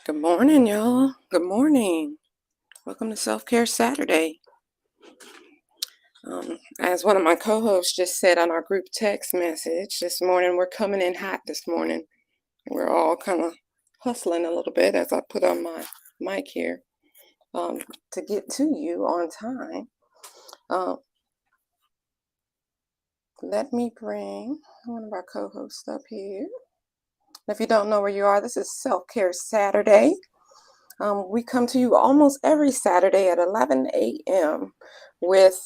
Good morning, y'all. Good morning. Welcome to Self-Care Saturday. As one of my co-hosts just said on our group text message this morning, we're coming in hot this morning. We're all kind of hustling a little bit as I put on my mic here to get to you on time. Let me bring one of our co-hosts up here. If you don't know where you are, this is Self-Care Saturday. We come to you almost every Saturday at 11 a.m. with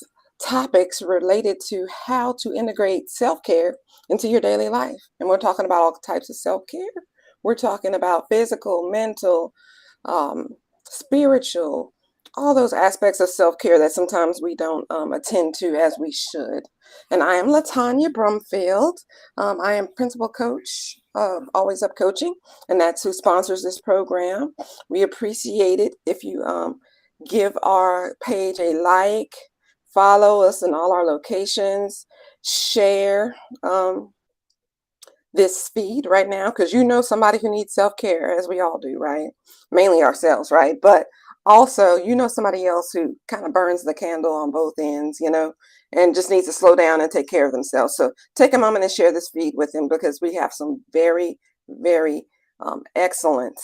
topics related to how to integrate self-care into your daily life. And we're talking about all types of self-care. We're talking about physical, mental, spiritual, all those aspects of self-care that sometimes we don't attend to as we should. And I am LaTanya Brumfield. I am principal coach of Always Up Coaching, and that's who sponsors this program. We appreciate it if you give our page a like, follow us in all our locations, share this feed right now, because you know somebody who needs self-care, as we all do, right? Mainly ourselves, right? But also, you know somebody else who kind of burns the candle on both ends, and just needs to slow down and take care of themselves. So take a moment and share this feed with them, because we have some very, very excellent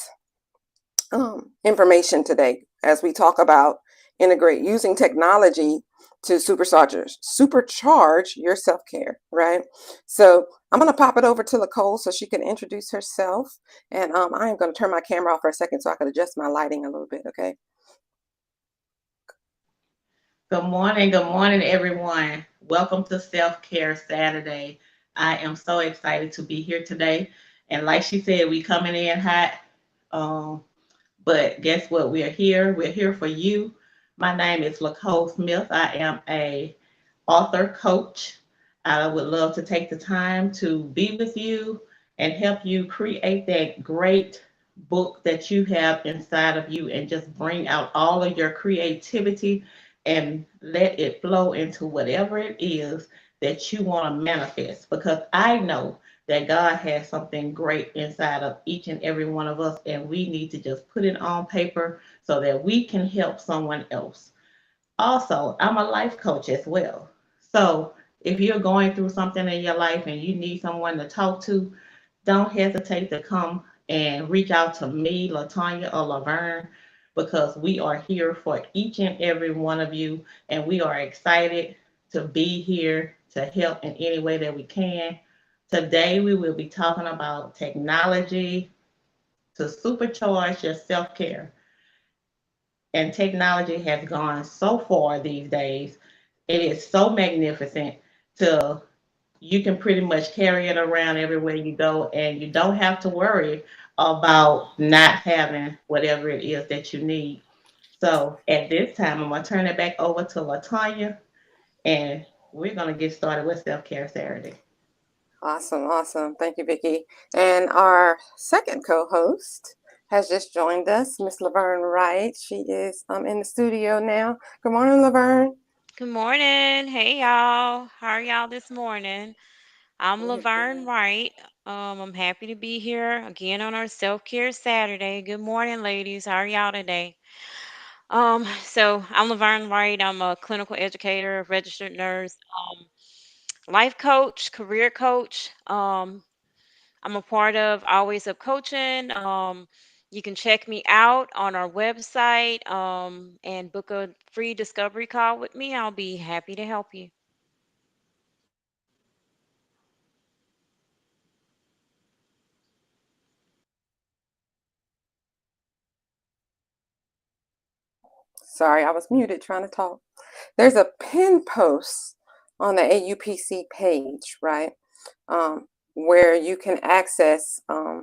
information today as we talk about integrate using technology to supercharge your self-care, right? So I'm going to pop it over to Nicole so she can introduce herself, and I am going to turn my camera off for a second so I can adjust my lighting a little bit. Okay. Good morning, everyone. Welcome to Self Care Saturday. I am so excited to be here today. And like she said, we coming in hot. Um, but guess what? We're here. We're here for you. My name is Nicole Smith. I am a author coach. I would love to take the time to be with you and help you create that great book that you have inside of you and just bring out all of your creativity and let it flow into whatever it is that you want to manifest, because I know that God has something great inside of each and every one of us, and we need to just put it on paper so that we can help someone else. Also, I'm a life coach as well. So if you're going through something in your life and you need someone to talk to, don't hesitate to come and reach out to me, Latanya, or Laverne, because we are here for each and every one of you, and we are excited to be here to help in any way that we can. Today, we will be talking about technology to supercharge your self care. And technology has gone so far these days. It is so magnificent to you can pretty much carry it around everywhere you go, and you don't have to worry about not having whatever it is that you need. So at this time, I'm gonna turn it back over to Latanya, and we're gonna get started with Self Care Saturday. Awesome. Thank you, Vicki. And our second co-host has just joined us, Miss Laverne Wright. She is in the studio now. Good morning, Laverne. Good morning. Hey y'all. How are y'all this morning? I'm We're Laverne good. Wright. I'm happy to be here again on our self-care Saturday. Good morning, ladies. How are y'all today? So I'm Laverne Wright. I'm a clinical educator, registered nurse, life coach, career coach. I'm a part of Always Up Coaching. You can check me out on our website and book a free discovery call with me. I'll be happy to help you. Sorry, I was muted trying to talk. There's a pin post on the AUPC page, right? Where you can access a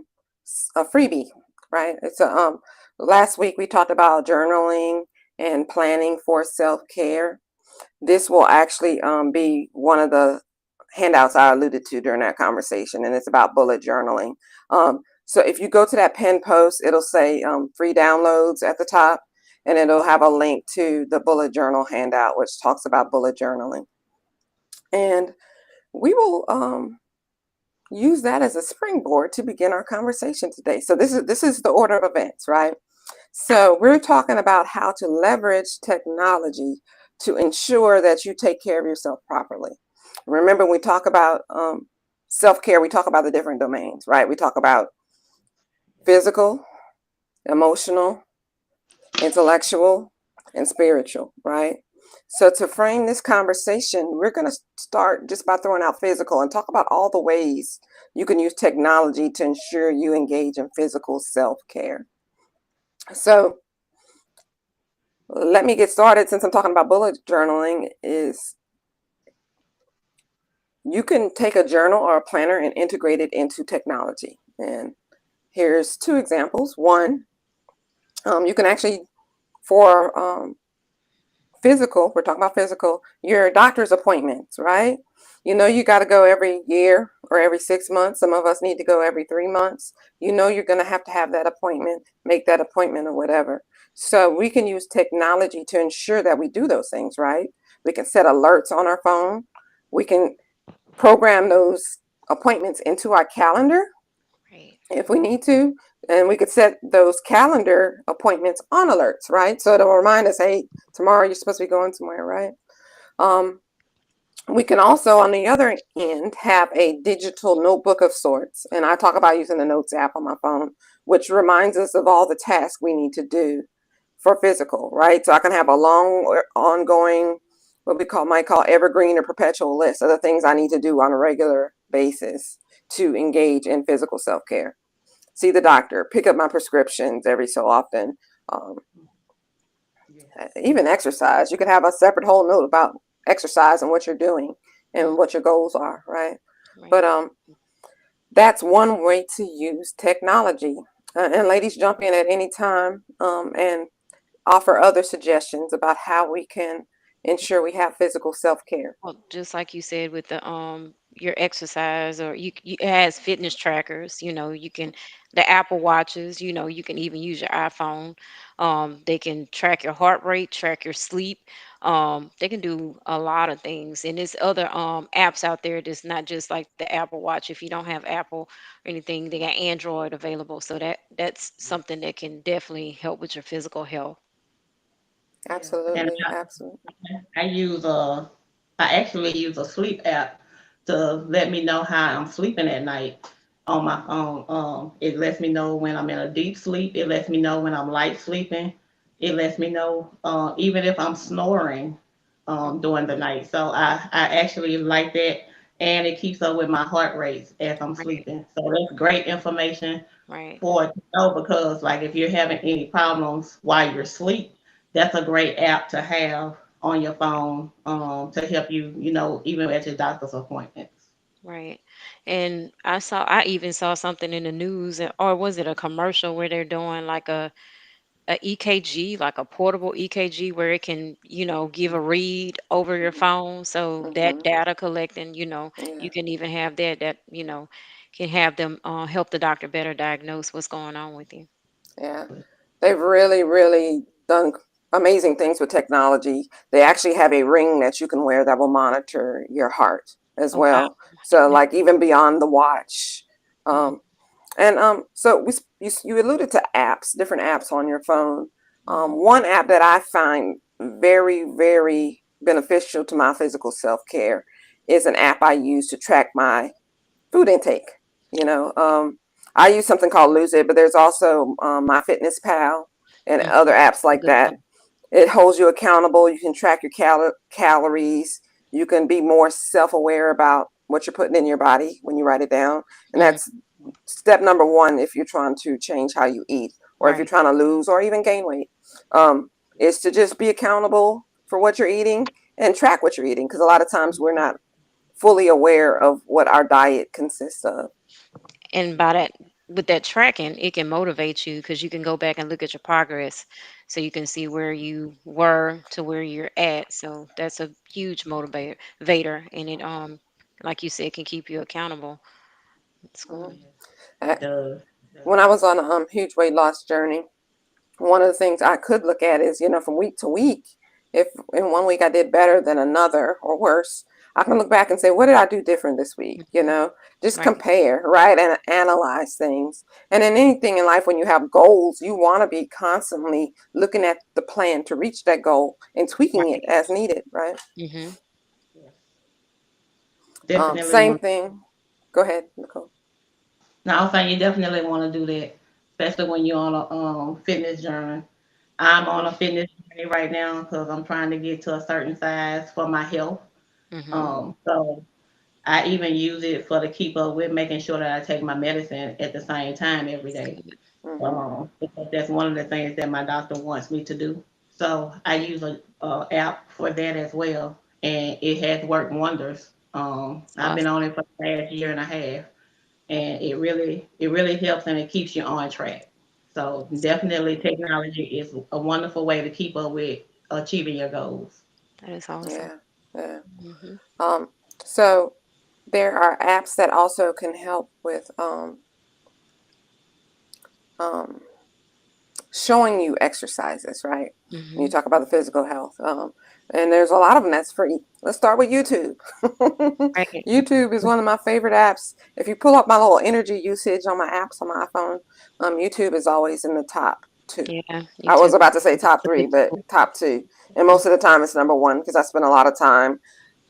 freebie, right? It's a last week we talked about journaling and planning for self-care. This will actually be one of the handouts I alluded to during that conversation, and it's about bullet journaling. So if you go to that pin post, it'll say free downloads at the top, and it'll have a link to the bullet journal handout, which talks about bullet journaling. And we will use that as a springboard to begin our conversation today. So this is the order of events, right? So we're talking about how to leverage technology to ensure that you take care of yourself properly. Remember, when we talk about self-care, we talk about the different domains, right? We talk about physical, emotional, intellectual, and spiritual, right? So to frame this conversation, we're going to start just by throwing out physical and talk about all the ways you can use technology to ensure you engage in physical self-care. So let me get started. Since I'm talking about bullet journaling, is you can take a journal or a planner and integrate it into technology. And here's two examples. One, you can actually, for physical, we're talking about physical, your doctor's appointments, right? You know, you got to go every year or every 6 months. Some of us need to go every 3 months. You know, you're going to have that appointment, make that appointment or whatever. So we can use technology to ensure that we do those things, right? We can set alerts on our phone. We can program those appointments into our calendar Right. if we need to. And we could set those calendar appointments on alerts, right? So it'll remind us, hey, tomorrow you're supposed to be going somewhere, right? We can also, on the other end, have a digital notebook of sorts. And I talk about using the Notes app on my phone, which reminds us of all the tasks we need to do for physical, right? So I can have a long, ongoing, what we might call evergreen or perpetual list of the things I need to do on a regular basis to engage in physical self-care. See the doctor, pick up my prescriptions every so often. Um, Even exercise, you could have a separate whole note about exercise and what you're doing and what your goals are, right? Right. But that's one way to use technology. And ladies, jump in at any time and offer other suggestions about how we can ensure we have physical self-care. Well, just like you said with the your exercise, or you it has fitness trackers, you can, the Apple Watches, you can even use your iPhone. They can track your heart rate, track your sleep. They can do a lot of things. And there's other apps out there that's not just like the Apple Watch. If you don't have Apple or anything, they got Android available. So that's something that can definitely help with your physical health. Yeah. And Absolutely, absolutely. I use I actually use a sleep app to let me know how I'm sleeping at night on my phone. It lets me know when I'm in a deep sleep. It lets me know when I'm light sleeping. It lets me know even if I'm snoring during the night. So I actually like that, and it keeps up with my heart rates as I'm Right, sleeping. So that's great information right, for it to know, because like if you're having any problems while you're asleep, that's a great app to have on your phone to help you, even at your doctor's appointments. right. And I even saw something in the news, or was it a commercial where they're doing like a EKG, like a portable EKG, where it can, give a read over your phone. So that Hmm. data collecting, Yeah, you can even have that, can have them help the doctor better diagnose what's going on with you. yeah. They've really, really done amazing things with technology. They actually have a ring that you can wear that will monitor your heart as Oh wow. well. So, That- like even beyond the watch. mhm, Um, so you alluded to apps, different apps on your phone. mhm, One app that I find very, very beneficial to my physical self-care is an app I use to track my food intake. You know, I use something called Lose It, but there's also My Fitness Pal and mhm. other apps A like good that. one. It holds you accountable. You can track your calories. You can be more self-aware about what you're putting in your body when you write it down. And Mhm, that's step number one if you're trying to change how you eat, or if you're right, trying to lose or even gain weight, is to just be accountable for what you're eating and track what you're eating, because a lot of times we're not fully aware of what our diet consists of. and by that, with that tracking, it can motivate you because you can go back and look at your progress, so you can see where you were to where you're at. So that's a huge motivator, and it like you said, can keep you accountable. It's Mhm. cool. Uh, It does. It When does. I was on a huge weight loss journey, one of the things I could look at is, from week to week, if in one week I did better than another or worse, I can look back and say, what did I do different this week? Mhm. Just Right. compare, right? And analyze things. And in anything in life, when you have goals, you want to be constantly looking at the plan to reach that goal and tweaking it Right. as needed, right? Mhm. Yes. Definitely Same want. thing. Go ahead, Nicole. Now, I'm saying you definitely want to do that, especially when you're on a fitness journey. I'm on Hmm. a fitness journey right now because I'm trying to get to a certain size for my health. Mhm. So I even use it for to keep up with making sure that I take my medicine at the same time every That's day. good. Hmm. Because that's one of the things that my doctor wants me to do. So I use a app for that as well, and it has worked wonders. It's I've been awesome. on it for the past year and a half, and it really helps and it keeps you on track. So That's good. definitely, technology is a wonderful way to keep up with achieving your goals. That is awesome. Yeah, yeah. Mhm. Um, so there are apps that also can help with um, showing you exercises, right? When you Mhm. talk about the physical health. And there's a lot of them that's free. Let's start with YouTube. Right. YouTube is one of my favorite apps. If you pull up my little energy usage on my apps on my iPhone, YouTube is always in the top two. Yeah. I was YouTube about to say is top a three, good but tool. top two. And most of the time it's number one because I spend a lot of time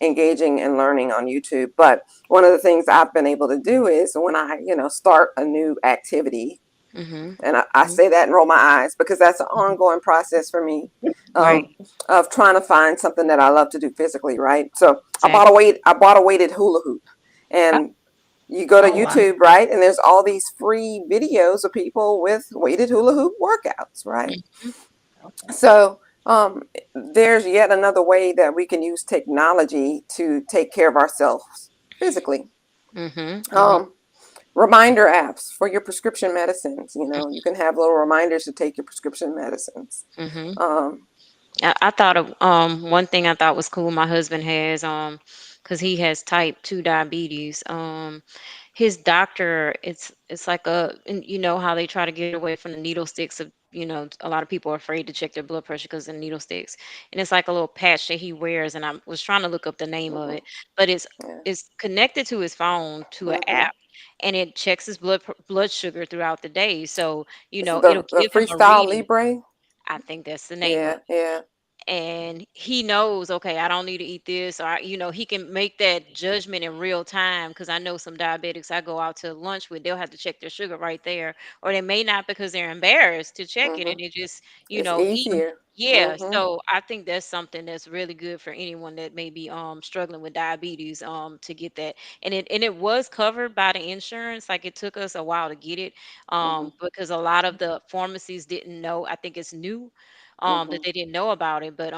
engaging and learning on YouTube. But one of the things I've been able to do is when I, start a new activity, Mhm. and I Mhm. say that and roll my eyes because that's an ongoing process for me, Right. um, of trying to find something that I love to do physically, right? So Exactly. I bought a weighted hula hoop, Oh. and you go to Oh wow. YouTube, right? And there's all these free videos of people with weighted hula hoop workouts, right? Mhm. So there's yet another way that we can use technology to take care of ourselves physically. Mhm. Mhm. Um, Reminder apps for your prescription medicines. You can have little reminders to take your prescription medicines. Mhm. Um, I thought of one thing I thought was cool. My husband has because he has type 2 diabetes. His doctor, it's like and you know how they try to get away from the needle sticks of, a lot of people are afraid to check their blood pressure because of the needle sticks, and it's like a little patch that he wears, and I was trying to look up the name of mhm, it, but it's yeah. it's connected to his phone to an Hmm. app, and it checks his blood sugar throughout the day, so This is it'll the give him a Freestyle reading. Libre. I think that's the name of Yeah, it, yeah. and he knows, okay, I don't need to eat this, or he can make that judgment in real time, because I know some diabetics I go out to lunch with, they'll have to check their sugar right there, or they may not because they're embarrassed to check it, Hmm. and they just It's eat. easier. Yeah, Hmm. so I think that's something that's really good for anyone that may be struggling with diabetes, to get that, and it was covered by the insurance. Like, it took us a while to get it, Hmm. because a lot of the pharmacies didn't know. I think it's new, that Hmm. they didn't know about it, but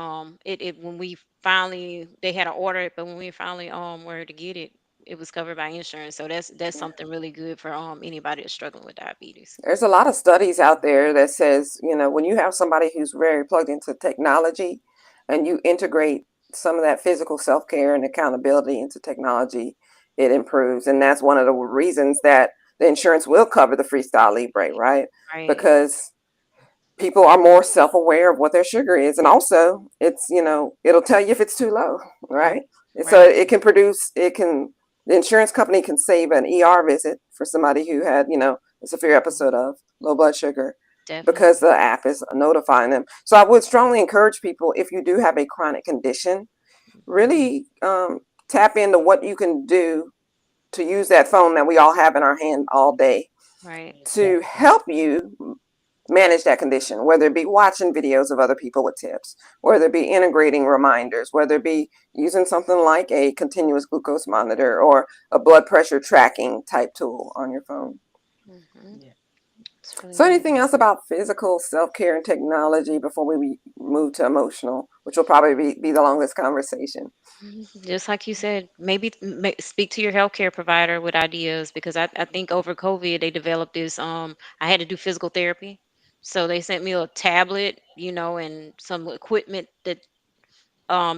it when we finally, they had to order it, but when we finally were to get it, it was covered by insurance. So that's Yeah. something really good for anybody that's struggling with diabetes. There's a lot of studies out there that says, when you have somebody who's very plugged into technology and you integrate some of that physical self-care and accountability into technology, it improves. And that's one of the reasons that the insurance will cover the Freestyle Libre, right? Right. Because people are more self-aware of what their sugar is, and also it's it'll tell you if it's too low, right? Right. And so Right. the insurance company can save an visit for somebody who had a severe episode of low blood sugar because Definitely. the app is notifying them. So I would strongly encourage people, if you do have a chronic condition, Mhm. really tap into what you can do to use that phone that we all have in our hand all day Right. to help you manage that condition, whether it be watching videos of other people with tips, whether it be integrating reminders, whether it be using something like a continuous glucose monitor or a blood pressure tracking type tool on your phone. Hmm. Yeah. It's really So, good. anything else about physical self care and technology before we move to emotional, which will probably be the longest conversation? Mhm. Just like you said, maybe speak to your healthcare provider with ideas, because I think over COVID they developed this. I had to do physical therapy, so they sent me a tablet, and some equipment that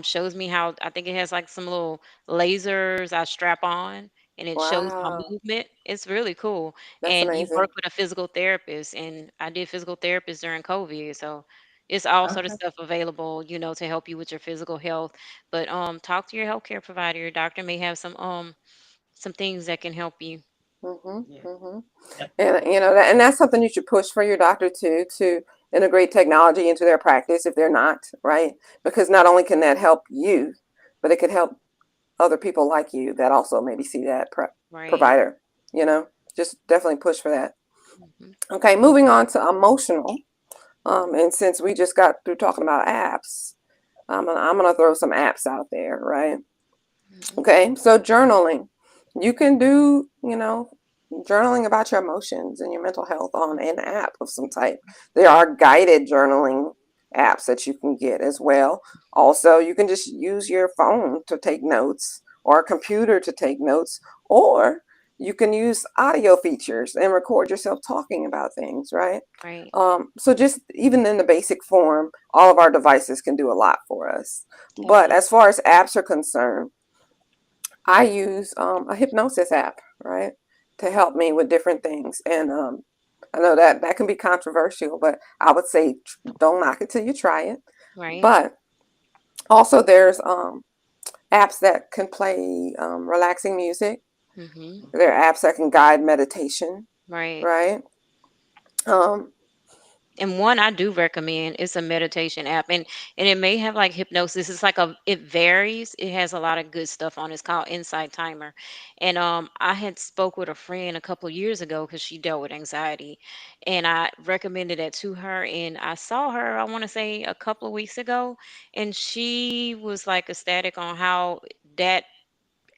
shows me how. I think it has like some little lasers I strap on, and it shows my Wow, movement. It's really cool, that's and you amazing. work with a physical therapist, and I did physical therapist during COVID, so It's all sort of Okay. stuff available, to help you with your physical health. But talk to your healthcare provider. Your doctor may have some things that can help you. Mhm, Yeah, mhm. And definitely. that, and that's something you should push for your doctor too, to integrate technology into their practice if they're not, right? Because not only can that help you, but it could help other people like you that also maybe see that Right. provider, you know? Just definitely push for that. Hmm. Okay, moving Okay. on to emotional. And since we just got through talking about apps, I'm gonna throw some apps out there, right? Hmm. Okay, so journaling. You can do, journaling about your emotions and your mental health on an app of some type. There are guided journaling apps that you can get as well. Also, you can just use your phone to take notes or a computer to take notes, or you can use audio features and record yourself talking about things, right? Right. So just even in the basic form, all of our devices can do a lot for us. But Okay. as far as apps are concerned, I use a hypnosis app, right, to help me with different things. And I know that that can be controversial, but I would say don't knock it till you try it. Right. But also, there's apps that can play relaxing music. Hmm. There are apps that can guide meditation, Right. right? Um, And one I do recommend is a meditation app, and it may have like hypnosis. It's like it varies. It has a lot of good stuff on it. It's called Insight Timer. And I had spoke with a friend a couple of years ago because she dealt with anxiety, and I recommended it to her. And I saw her, I want to say a couple of weeks ago, and she was like ecstatic on how that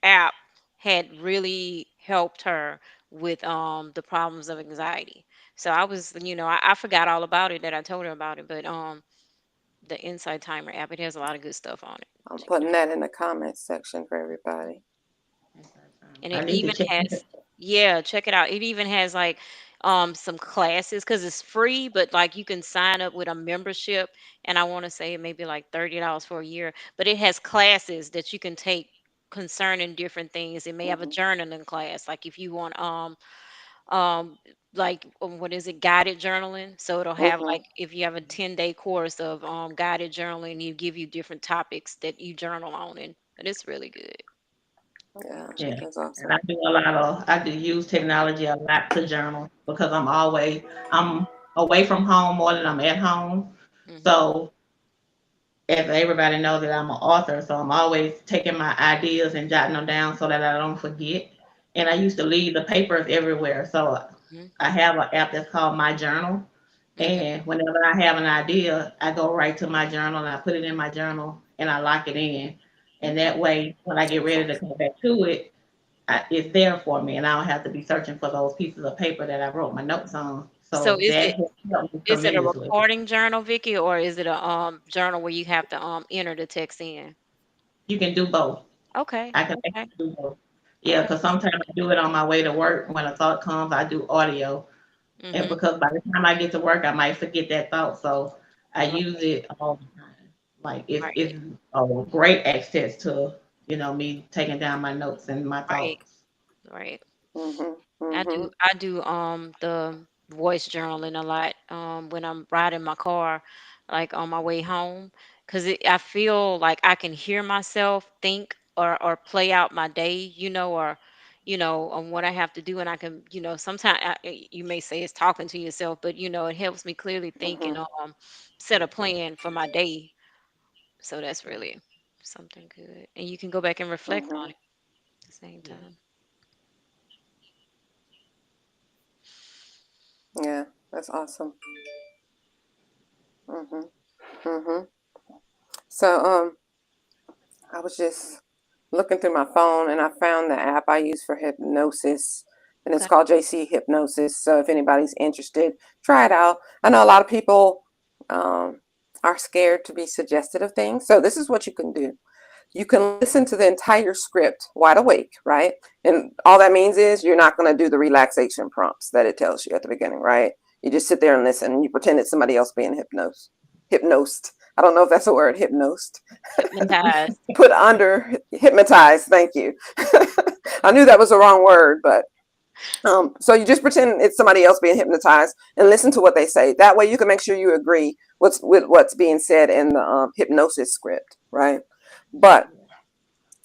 app had really helped her with the problems of anxiety. So I was, I forgot all about it that I told her about it, but the Insight Timer app, it has a lot of good stuff on it. I'm Check it putting out. that in the comments section for everybody. And I it need to even check has, it. yeah, check it out. It even has like some classes because it's free, but like you can sign up with a membership, and I want to say it may be like $30 for a year, but it has classes that you can take concerning different things. It may have a Hmm. journaling class, like if you want um like what is it, guided journaling. So it'll have Hmm. like if you have a 10-day course of guided journaling, you give you different topics that you journal on, and but it's really good. Yeah, Check Yeah, it. that's and awesome. I do use technology a lot to journal because I'm away from home more than I'm at home. Hmm. So as everybody knows that I'm an author, so I'm always taking my ideas and jotting them down so that I don't forget. And I used to leave the papers everywhere, so Hmm. I have an app that's called My Journal. Hmm. And whenever I have an idea, I go right to my journal and I put it in my journal and I lock it in. And Okay. that way, when I get That's ready to awesome. come back to it, it's there for me, and I don't have to be searching for those pieces of paper that I wrote my notes on. So So that has helped me is it a tremendously. recording journal, Vicky, or is it a journal where you have to enter the text in? You can do both. Okay. I can Okay. actually do both. Yeah, Okay. because sometimes I do it on my way to work. When a thought comes, I do audio. And Mhm. because by the time I get to work, I might forget that thought. So I use Right. it all the time. Like it's Right. a great access to, me taking down my notes and my Right. thoughts. Right. Hmm. I Hmm. do I do the voice journaling a lot when I'm riding my car, like on my way home, because I feel like I can hear myself think or play out my day, or on what I have to do, and I can, sometimes you may say it's talking to yourself, but it helps me clearly think and Hmm. set a plan for my day. So that's really something good, and you can go back and reflect on Hmm. it at the same Yeah. time. Yeah, that's awesome. Hmm. Hmm. So, I was just looking through my phone and I found the app I use for hypnosis, and it's Okay. called JC Hypnosis. So if anybody's interested, try it out. I know a lot of people um, are scared to be suggested of things. So this is what you can do. You can listen to the entire script wide awake, right? And all that means is you're not going to do the relaxation prompts that it tells you at the beginning, right? You just sit there and listen and you pretend it's somebody else being hypnosed. I don't know if that's a word, hypnosed. Hypnotized. Put under hypnotized. Thank you. I knew that was the wrong word, but So you just pretend it's somebody else being hypnotized and listen to what they say. That way you can make sure you agree with what's being said in the hypnosis script, right? But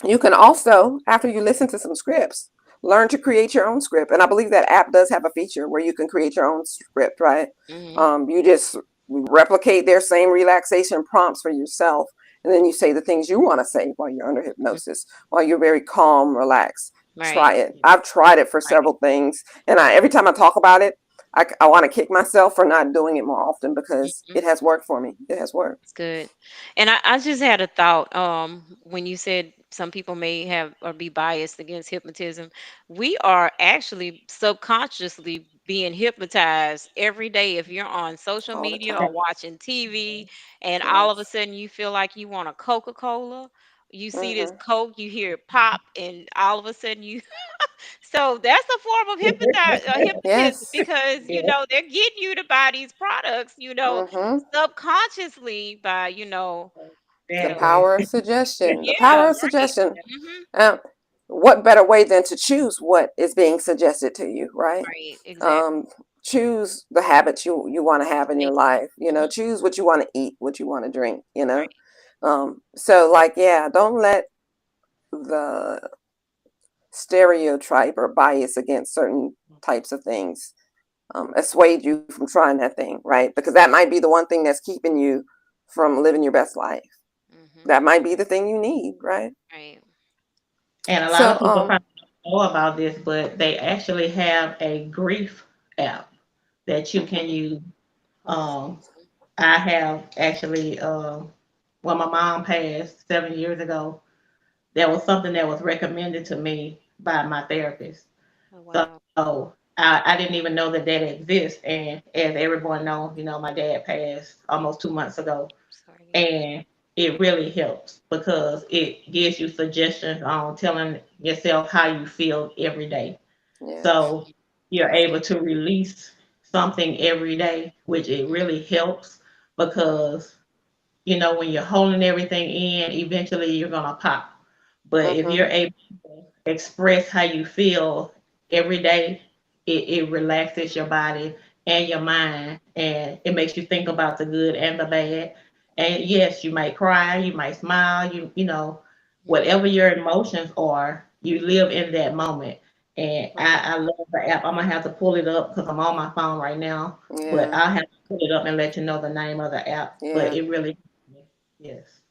you can also, after you listen to some scripts, learn to create your own script. And I believe that app does have a feature where you can create your own script, right? Hmm. You just replicate their same relaxation prompts for yourself. And then you say the things you want to say while you're under hypnosis, while you're very calm, relaxed. Try Right. it. I've tried it for several things. And every time I talk about it, I want to kick myself for not doing it more often because Mhm. it has worked for me. It has worked. It's good. And I just had a thought, when you said some people may have or be biased against hypnotism. We are actually subconsciously being hypnotized every day. If you're on social All the media time. or watching TV and all of a Yes. sudden you feel like you want a Coca-Cola, you see this Hmm. Coke, you hear it pop, and all of a sudden you so that's a form of hypnotism Yes. because Yeah. they're getting you to buy these products, Hmm. subconsciously by The Definitely. power of suggestion. The yeah, power of right. suggestion. Hmm. Um, what better way than to choose what is being suggested to you, right? Right, exactly. Um, choose the habits you want to have in your Thank life. you. Choose what you want to eat, what you want to drink. Right. So like, yeah, don't let the stereotype or bias against certain types of things assuade you from trying that thing, right? Because that might be the one thing that's keeping you from living your best life. Hmm. That might be the thing you need, right? Right. And a lot So, of people probably don't know about this, but they actually have a grief app that you can mhm, use. Oh. Um, I have actually, when my mom passed 7 years ago, that was something that was recommended to me by my therapist. Oh, wow. So I didn't even know that that exists. And as everyone knows, my dad passed almost 2 months ago. Sorry to hear And it really helps because it gives you suggestions on telling yourself how you feel every day. yes, So you're able to release something every day, which it really helps because when you're holding everything in, eventually you're gonna pop. But if mhm, you're able to express how you feel every day, it relaxes your body and your mind, and it makes you think about the good and the bad. And yes, you might cry, you might smile, that. whatever your emotions are, you live in that moment. And Right. I love the app. I'm gonna have to pull it up because I'm on my phone right now, but yeah, I'll have to pull it up and let you know the name of the app. But yeah, it really, yes.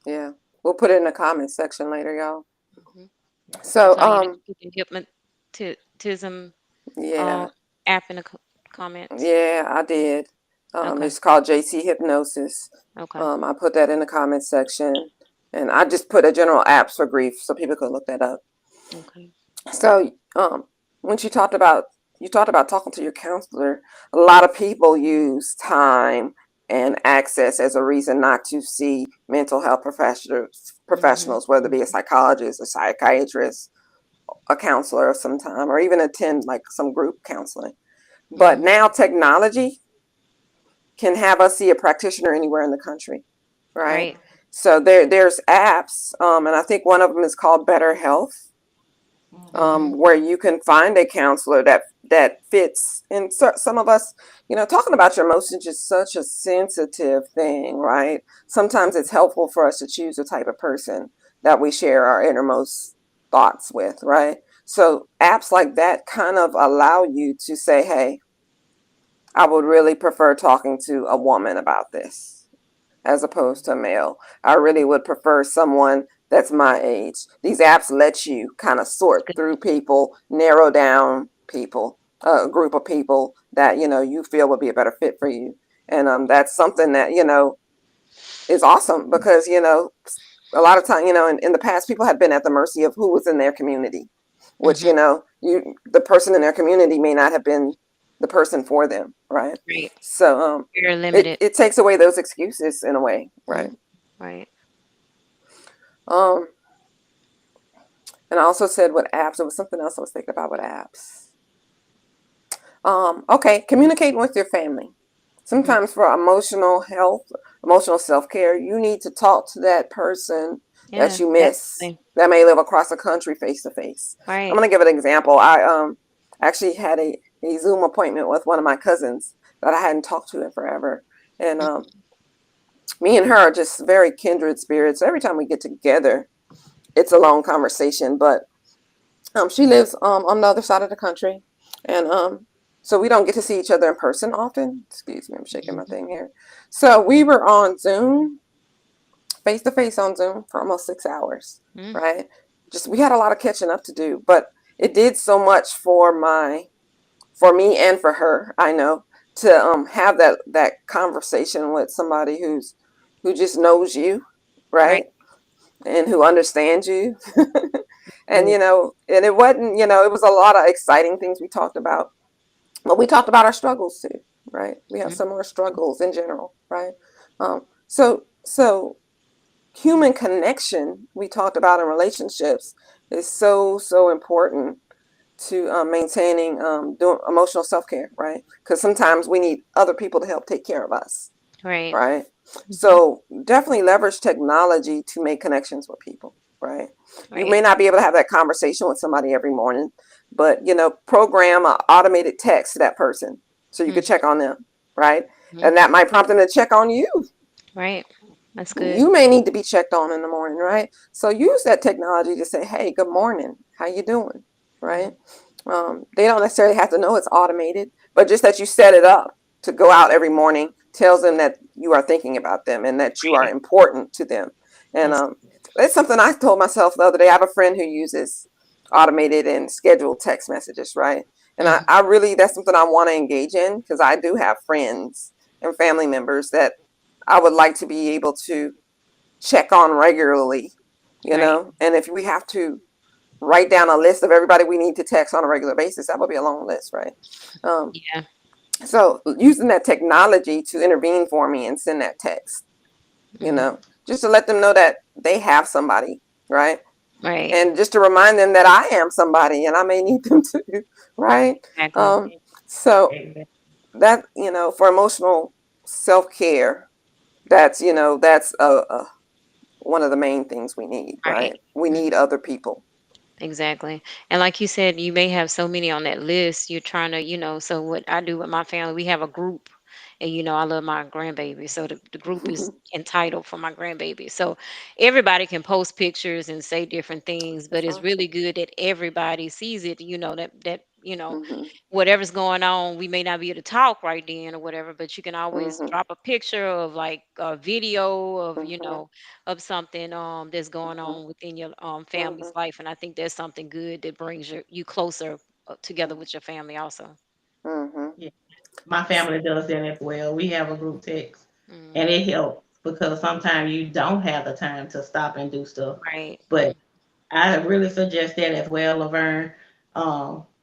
yeah. We'll put it in the comments section later, y'all. Hmm. So, So you need to put the hypnotism uh, yeah, app in the comments. yeah, I did. Okay. It's called JC Hypnosis. Okay. I put that in the comments section, and I just put a general apps for grief so people could look that up. Okay. So, when you talked about talking to your counselor, a lot of people use time and access as a reason not to see mental health Hmm. professionals, whether it be a psychologist, a psychiatrist, a counselor of some time, or even attend like some group counseling. But Hmm. now technology can have us see a practitioner anywhere in the country, right? Right. So there's apps, and I think one of them is called Better Health, Hmm. where you can find a counselor that fits. And so, some of us, talking about your emotions is such a sensitive thing, right? Sometimes it's helpful for us to choose the type of person that we share our innermost thoughts with, right? So apps like that kind of allow you to say, hey, I would really prefer talking to a woman about this as opposed to a male. I really would prefer someone that's my age. These apps let you kind of That's sort good. through people, narrow down people, a group of people that you feel would be a better fit for you. And that's something that is awesome because a lot of time in the past people had been at the mercy of who was in their community, which Hmm. the person in their community may not have been the person for them, right? Right. So Very it, limited. it takes away those excuses in a way, right? Mhm. Right. Um, and I also said with apps, there was something else I was thinking about with apps. Okay, communicating with your family. Hmm. Sometimes for emotional health, emotional self-care, you need to talk to that person that Yeah, you miss definitely. that may live across the country face to face. I'm Right. gonna give an example. actually had a Zoom appointment with one of my cousins that I hadn't talked to in forever. And me and her are just very kindred spirits. Every time we get together, it's a long conversation. But she lives on the other side of the country, and so we don't get to see each other in person often. Excuse me, I'm shaking my Mhm. thing here. So we were on Zoom, face to face on Zoom for almost 6 hours, Mm, right? Just we had a lot of catching up to do, but it did so much for me and for her. I know to have that conversation with somebody who just knows you, right. right, and who understands you. And Yeah. and it wasn't, it was a lot of exciting things we talked about, but we talked about our struggles too, right? We have Mm, similar struggles in general, right? So human connection we talked about in relationships is so important to maintaining doing emotional self-care, right? Because sometimes we need other people to help take care of us, right. right? Hmm. So definitely leverage technology to make connections with people, right? You Right. may not be able to have that conversation with somebody every morning, but program an automated text to that person so you could Hmm. check on them, right? Hmm. And that might prompt them to check on you. Right. That's good. You may need to be checked on in the morning, right? So use that technology to say, hey, good morning, how you doing, right? Hmm. They don't necessarily have to know it's automated, but just that you set it up to go out every morning tells them that you are thinking about them and that you are Right. important to them. And That's. it's something I told myself the other day. I have a friend who uses automated and scheduled text messages, right? And I, Hmm. I really, that's something I want to engage in because I do have friends and family members that I would like to be able to check on regularly, Right. and if we have to write down a list of everybody we need to text on a regular basis, that would be a long list, right? Um, Yeah. so using that technology to intervene for me and send that text, Hmm. just to let them know that they have somebody, right? Right. And just to remind them that I am somebody and I may need them too, right? Exactly. Um, so Amen. that, for emotional self-care, that's one of the main things we need, Right. right? We need other people. Exactly. And like you said, you may have so many on that list. You're trying to, so what I do with my family, we have a group. And I love my grandbaby. So the group is entitled for my grandbaby. So everybody can post pictures and say different things, but That's it's really awesome. good that everybody sees it, that Hmm. whatever's going on, we may not be able to talk right then or whatever, but you can always Hmm. drop a picture of like a video of, Hmm. of something that's going Hmm. on within your family's Hmm. life. And I think that's something good that brings you closer together with your family also. Hmm. Yeah. My family does that as well. We have a group text, and Hmm. it helps because sometimes you don't have the time to stop and do stuff. Right. But I really suggest that as well, Laverne,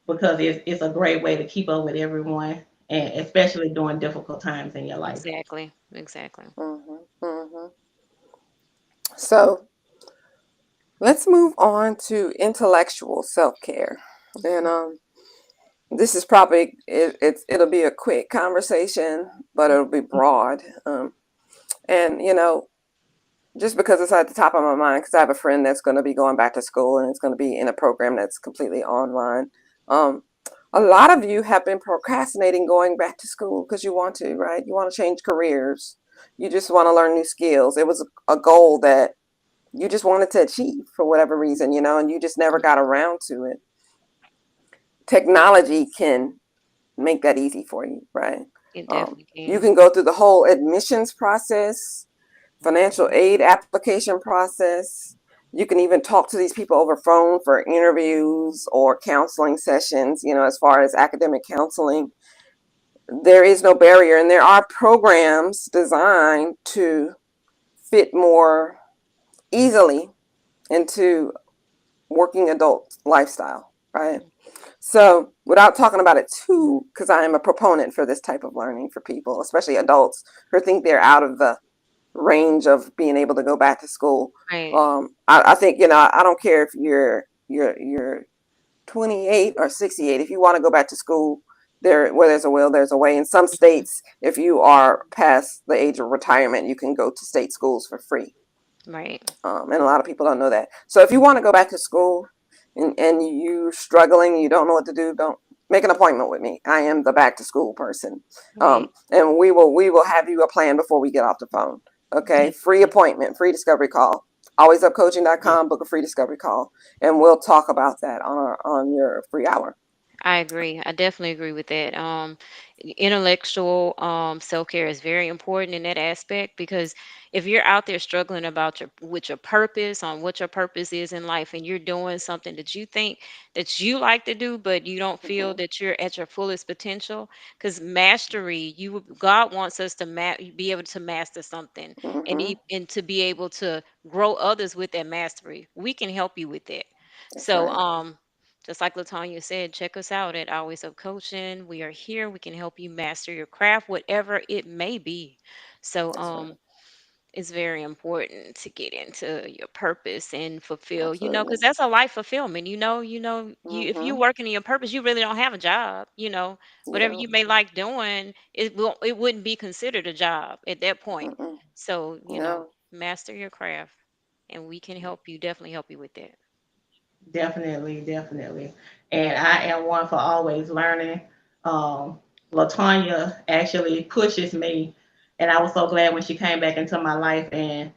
because it's a great way to keep up with everyone, and especially during difficult times in your life. Exactly. Exactly. Hmm. Hmm. So let's move on to intellectual self-care. And this is probably it'll be a quick conversation, but it'll be broad. And just because it's at the top of my mind, because I have a friend that's going to be going back to school and it's going to be in a program that's completely online. Um, a lot of you have been procrastinating going back to school because you want to, right? You want to change careers. You just want to learn new skills. It was a goal that you just wanted to achieve for whatever reason, and you just never got around to it. Technology can make that easy for you, right? It Um, definitely you can. can go through the whole admissions process, financial aid application process. You can even talk to these people over phone for interviews or counseling sessions, as far as academic counseling. There is no barrier, and there are programs designed to fit more easily into working adult lifestyle, right? So, without talking about it too, because I am a proponent for this type of learning for people, especially adults who think they're out of the range of being able to go back to school. Right. I think I don't care if you're 28 or 68. If you want to go back to school, where there's a will, there's a way. In some Mhm. states, if you are past the age of retirement, you can go to state schools for free. Right. And a lot of people don't know that. So if you want to go back to school and you're struggling, you don't know what to do, make an appointment with me. I am the back to school person. Right. And we will have you a plan before we get off the phone. Okay. Free Definitely. appointment, free discovery call. Yes, alwaysupcoaching.com, book a free discovery call, and we'll talk about that on your free hour. I agree. I definitely agree with that. Intellectual self-care is very important in that aspect because if you're out there struggling about your with your purpose on what your purpose is in life and you're doing something that you think that you like to do but you don't feel Hmm. that you're at your fullest potential, because mastery, God wants us to be able to master something and Hmm. and to be able to grow others with that mastery. We can help you with that. That's So right. just like Latanya said, check us out at Always Up Coaching. We are here. We can help you master your craft, whatever it may be. So That's right. it's very important to get into your purpose and fulfill, because Absolutely. that's a life fulfillment. You if you're Hmm. working in your purpose, you really don't have a job. You Whatever don't. you may like doing, it wouldn't be considered a job at that point. Mm-mm. So, No. master your craft and we can help you, definitely help you with that. definitely, definitely. And I am one for always learning. Um, Latanya actually pushes me, and I was so glad when she came back into my life and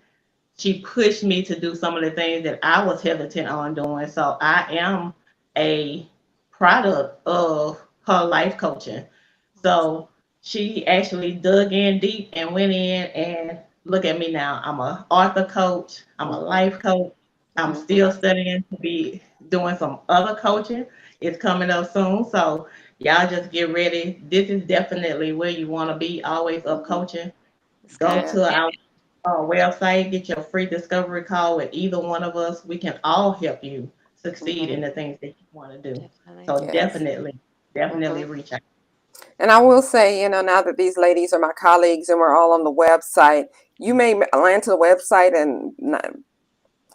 she pushed me to do some of the things that I was hesitant on doing. So I am a product of her life coaching. Awesome. So she actually dug in deep and went in and look at me now. I'm a author coach. I'm a Hmm. life coach. I'm Hmm. still studying to be doing some other coaching. It's coming up soon. So y'all just get ready. This is definitely where you want to be, always up Hmm. coaching. Go Sky's Yeah. the to limit. our website, get your free discovery call with either one of us. We can all help you succeed Hmm. in the things that you want to do. Definitely. So Yes. definitely, Hmm. definitely reach out. And I will say, now that these ladies are my colleagues and we're all on the website, you may land to the website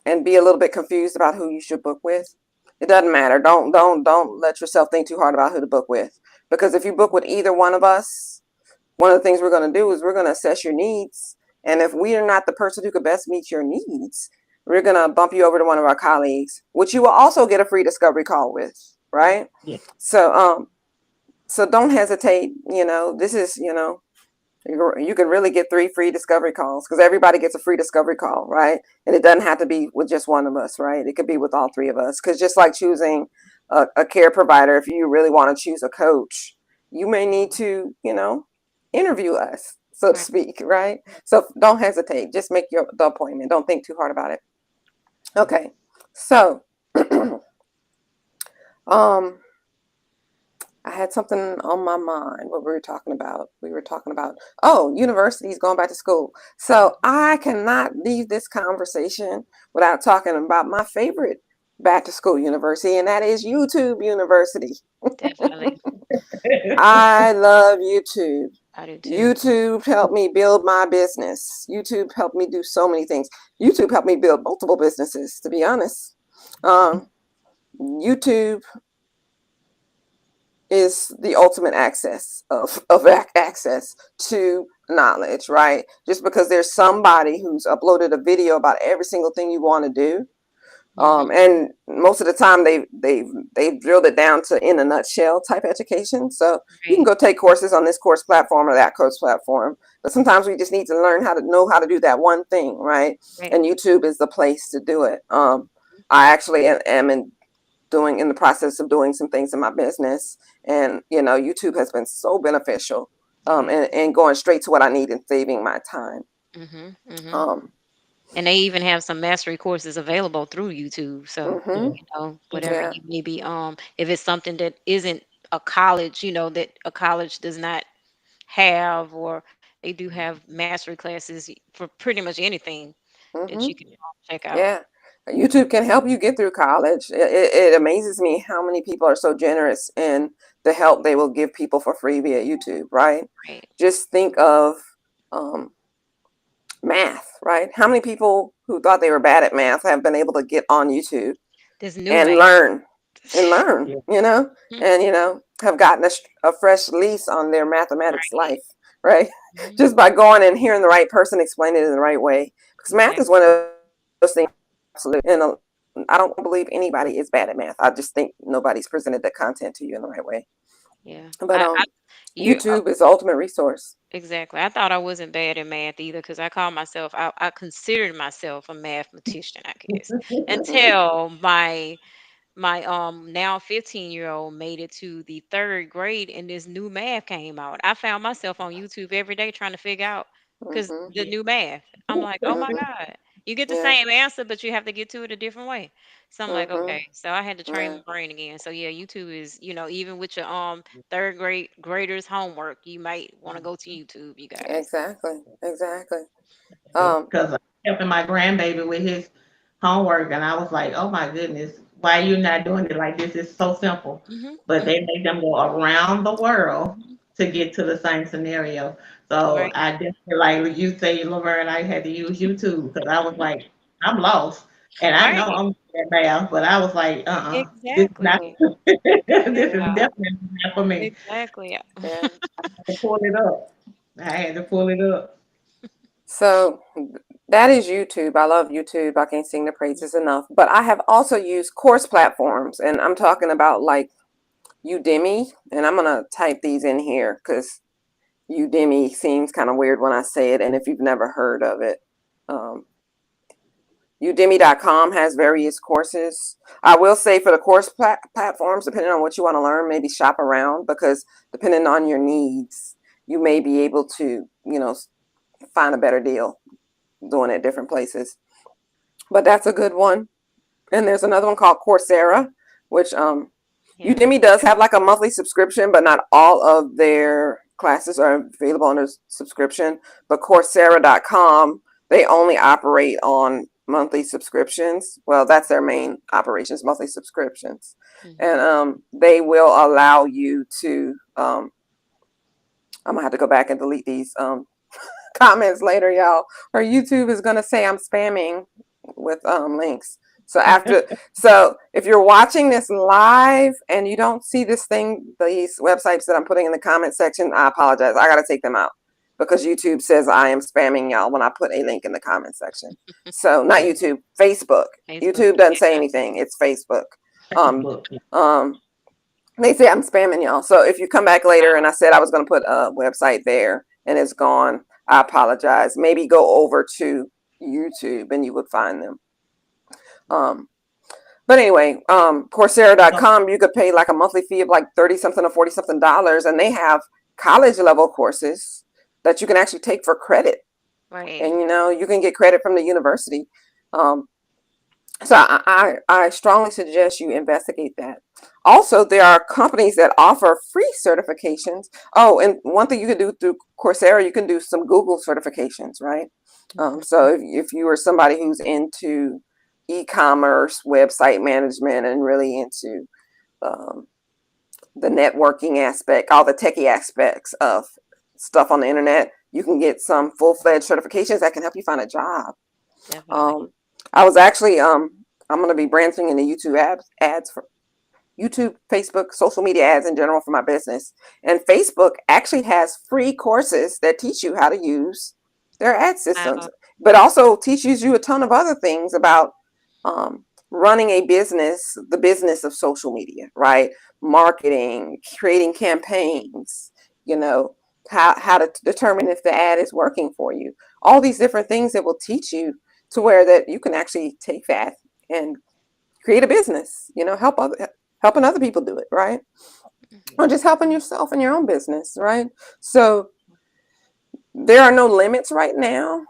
and be a little bit confused about who you should book with. It doesn't matter. Don't let yourself think too hard about who to book with, because if you book with either one of us, one of the things we're going to do is we're going to assess your needs, and if we are not the person who could best meet your needs, we're going to bump you over to one of our colleagues, which you will also get a free discovery call with, right? Yeah, So don't hesitate. This is, you can really get 3 free discovery calls, because everybody gets a free discovery call, right? And it doesn't have to be with just one of us, right? It could be with all 3 of us, because just like choosing a care provider, if you really want to choose a coach, you may need to, interview us, so to Right. speak, right? So don't hesitate. Just make the appointment. Don't think too hard about it. Okay. So um I had something on my mind. What we were talking about? Oh, universities going back to school. So I cannot leave this conversation without talking about my favorite back to school university, and that is YouTube University. Definitely. I love YouTube. I do too. YouTube helped me build my business. YouTube helped me do so many things. YouTube helped me build multiple businesses, to be honest. Um, YouTube is the ultimate access to knowledge, right? Just because there's somebody who's uploaded a video about every single thing you want to do, Hmm. and most of the time they've drilled it down to in a nutshell type education. So you can Right. go take courses on this course platform or that course platform, but sometimes we just need to learn how to know how to do that one thing, right? Right. And YouTube is the place to do it. I actually am in the process of doing some things in my business, and YouTube has been so beneficial, Yeah. and going straight to what I need and saving my time. Hmm. Hmm. um And they even have some mastery courses available through YouTube. So, yeah, mhm, whatever yeah, you maybe, if it's something that isn't a college, that a college does not have, or they do have mastery classes for pretty much anything that mhm, you can check out. yeah. YouTube can help you get through college. It amazes me how many people are so generous in the help they will give people for free via YouTube, right? Right. Just think of um, math, right? How many people who thought they were bad at math have been able to get on YouTube This new and man. learn, yeah, Mhm. and have gotten a fresh lease on their mathematics Right. life, right? Mhm. Just by going and hearing the right person explain it in the right way, because math Exactly. is one of those things absolute in I don't believe anybody is bad at math. I just think nobody's presented the content to you in the right way. Yeah. But You YouTube is the ultimate resource. exactly. I thought I wasn't bad at math either because I called myself, I considered myself a mathematician, I guess, Hmm. until my now 15-year-old made it to the third grade and this new math came out. I found myself on YouTube every day trying to figure out because Hmm. the new math. I'm like, oh my Hmm. God. You get the Yeah. same answer, but you have to get to it a different way. So I'm like, Hmm. okay. So I had to train Yeah. my brain again. So yeah, YouTube is, even with your third grade graders homework, you might want to go to YouTube, you guys. Exactly. Exactly. Um. Because I'm helping my grandbaby with his homework, and I was like, "Oh my goodness, why are you not doing it like this? It's so simple." Mhm. But they Mhm. make them go around the world Mhm. to get to the same scenario. So Right. I definitely like you say, Laverne, I had to use YouTube because I was like, I'm lost, and I know Right. I'm good at math, but I was like, this is not, Exactly. this is Yeah. definitely not for me. Exactly. Yeah. I had to pull it up. I had to pull it up. So that is YouTube. I love YouTube. I can't sing the praises enough. But I have also used course platforms, and I'm talking about like Udemy. And I'm gonna type these in here because Udemy seems kind of weird when I say it. And if you've never heard of it, um, Udemy.com has various courses. I will say for the course platforms, depending on what you want to learn, maybe shop around because depending on your needs, you may be able to, find a better deal doing it different places. But that's a good one. And there's another one called Coursera, which Yeah. Udemy does have like a monthly subscription, but not all of their classes are available under subscription. But Coursera.com, they only operate on monthly subscriptions. Well, that's their main operations, monthly subscriptions. And Mhm. they will allow you to, I'm going to have to go back and delete these comments later, y'all, or YouTube is gonna say I'm spamming with links. So if you're watching this live and you don't see these websites that I'm putting in the comment section, I apologize. I gotta take them out because YouTube says I am spamming y'all when I put a link in the comment section. So not YouTube, Facebook. Facebook. YouTube doesn't say Yeah. anything. It's Facebook. Um, Look, um, they say I'm spamming y'all. So if you come back later and I said I was going to put a website there and it's gone, I apologize. Maybe go over to YouTube and you would find them. Um, but anyway, Coursera.com, you could pay like a monthly fee of like 30 something or 40 something dollars, and they have college level courses that you can actually take for credit. Right. And you can get credit from the university. Um, So I strongly suggest you investigate that. Also, there are companies that offer free certifications. Oh, and one thing you can do through Coursera, you can do some Google certifications, right? Mhm. So if you are somebody who's into e-commerce, website management, and really into um, the networking aspect, all the techie aspects of stuff on the internet, you can get some full-fledged certifications that can help you find a job. Definitely. Um, I was actually I'm going to be branching into YouTube ads for YouTube, Facebook, social media ads in general for my business. And Facebook actually has free courses that teach you how to use their ad systems, Wow. but also teaches you a ton of other things about running a business, the business of social media, right? Marketing, creating campaigns, you know, how to determine if the ad is working for you. All these different things that will teach you to where that you can actually take that and create a business, helping other people do it, right? Or just helping yourself in your own business, right? So there are no limits right now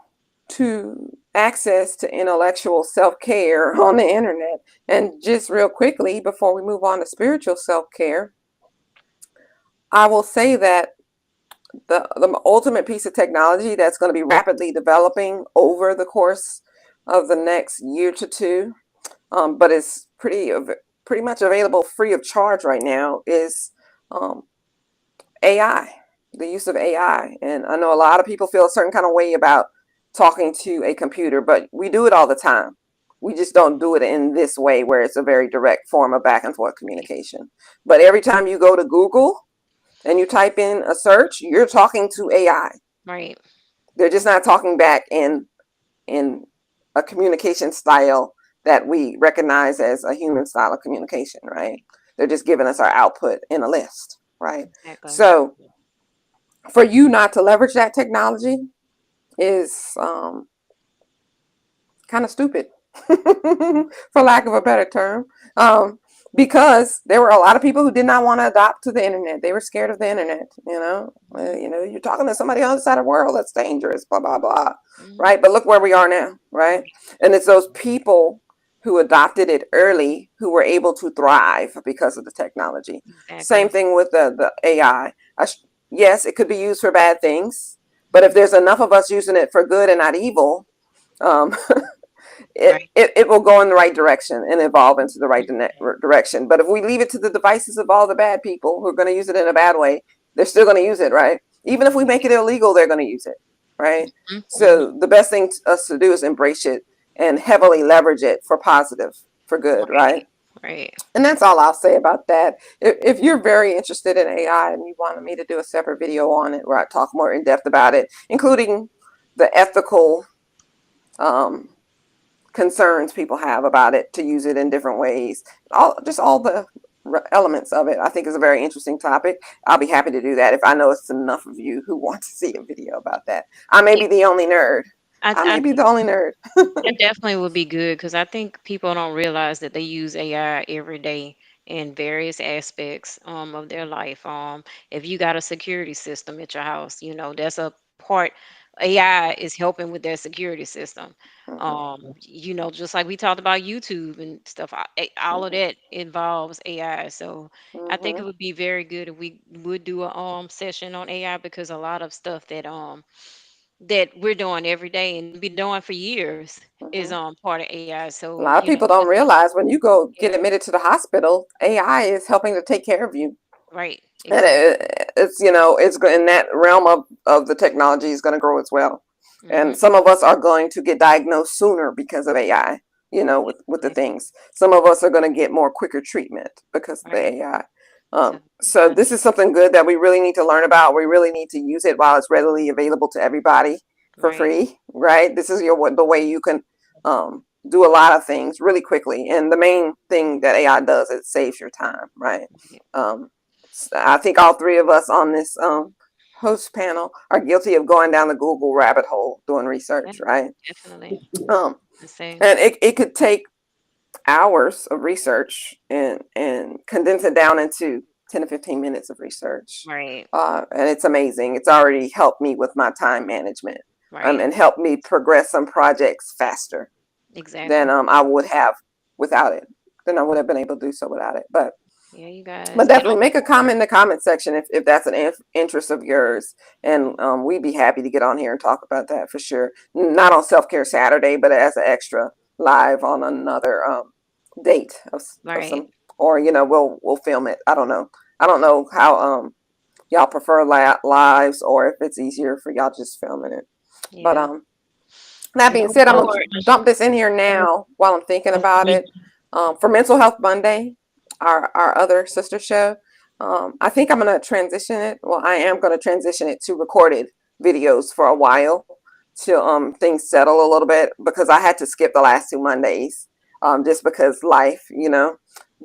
to access to intellectual self-care on the internet. And just real quickly before we move on to spiritual self-care, I will say that the ultimate piece of technology that's going to be rapidly developing over the course of the next year to two, but it's pretty much available free of charge right now, is um, AI, the use of AI. And I know a lot of people feel a certain kind of way about talking to a computer, but we do it all the time. We just don't do it in this way where it's a very direct form of back and forth communication. But every time you go to Google and you type in a search, you're talking to AI. Right. They're just not talking back in a communication style that we recognize as a human style of communication, right? They're just giving us our output in a list, right? Exactly. So for you not to leverage that technology is kind of stupid, for lack of a better term, um, because there were a lot of people who did not want to adopt to the internet. They were scared of the internet. You're talking to somebody on the other side of the world. That's dangerous. Blah blah blah. Hmm. Right. But look where we are now. Right. And it's those people who adopted it early who were able to thrive because of the technology. Same Exactly. thing with the AI. Yes, it could be used for bad things, but if there's enough of us using it for good and not evil, um, Right. it will go in the right direction and evolve into the right direction. But if we leave it to the devices of all the bad people who are going to use it in a bad way, they're still going to use it, right? Even if we make it illegal, they're going to use it, right? Mm-hmm. So the best thing us to do is embrace it and heavily leverage it for positive, for good, right? Right. Right. And that's all I'll say about that. If you're very interested in AI and you wanted me to do a separate video on it where I talk more in depth about it, including the ethical um, concerns people have about it, to use it in different ways, all the elements of it, I think is a very interesting topic. I'll be happy to do that if I know it's enough of you who want to see a video about that. I may Yeah, be the only nerd. I, I I may be the only nerd. It definitely would be good because I think people don't realize that they use AI every day in various aspects of their life. If you got a security system at your house, that's a part. AI is helping with their security system. Mhm, Just like we talked about YouTube and stuff, all of mhm, that involves AI. So I think it mhm, would be very good if we would do a session on AI because a lot of stuff that we're doing every day and be doing for years is mhm. part of AI. A So, lot of people don't that's realize when you go get yeah, admitted to the hospital, AI is helping to take care of you. right, And exactly. it's in that realm of the technology is going to grow as well. And Hmm. some of us are going to get diagnosed sooner because of AI, with the Exactly. things. Some of us are going to get more quicker treatment because of the Right. AI. So So I this think is something good that we really need to learn about. We really need to use it while it's readily available to everybody for right. free, right? This is the way you can do a lot of things really quickly. And the main thing that AI does, it saves your time, right? Yeah. Um, I think all three of us on this host panel are guilty of going down the Google rabbit hole doing Yeah, research, right? definitely. Um, The same. and it could take hours of research and condense it down into 10 to 15 minutes of research. Right. And it's amazing. It's already helped me with my time management, Right. and helped me progress some projects faster than Exactly. I would have without it, than I would have been able to do so without it. Yeah, you But guys. And definitely make a comment in the comment section if that's an interest of yours. And we'd be happy to get on here and talk about that for sure. Not on Self Care Saturday, but as an extra live on another date of right. some, or we'll film it. I don't know how y'all prefer lives, or if it's easier for y'all just filming it. But Yeah. that And being I'm said, I'm so gonna dump this in here now while I'm thinking about it. For Mental Health Monday, our other sister show, I think I'm gonna transition it. Well, I am gonna transition it to recorded videos for a while till things settle a little bit, because I had to skip the last two Mondays just because life,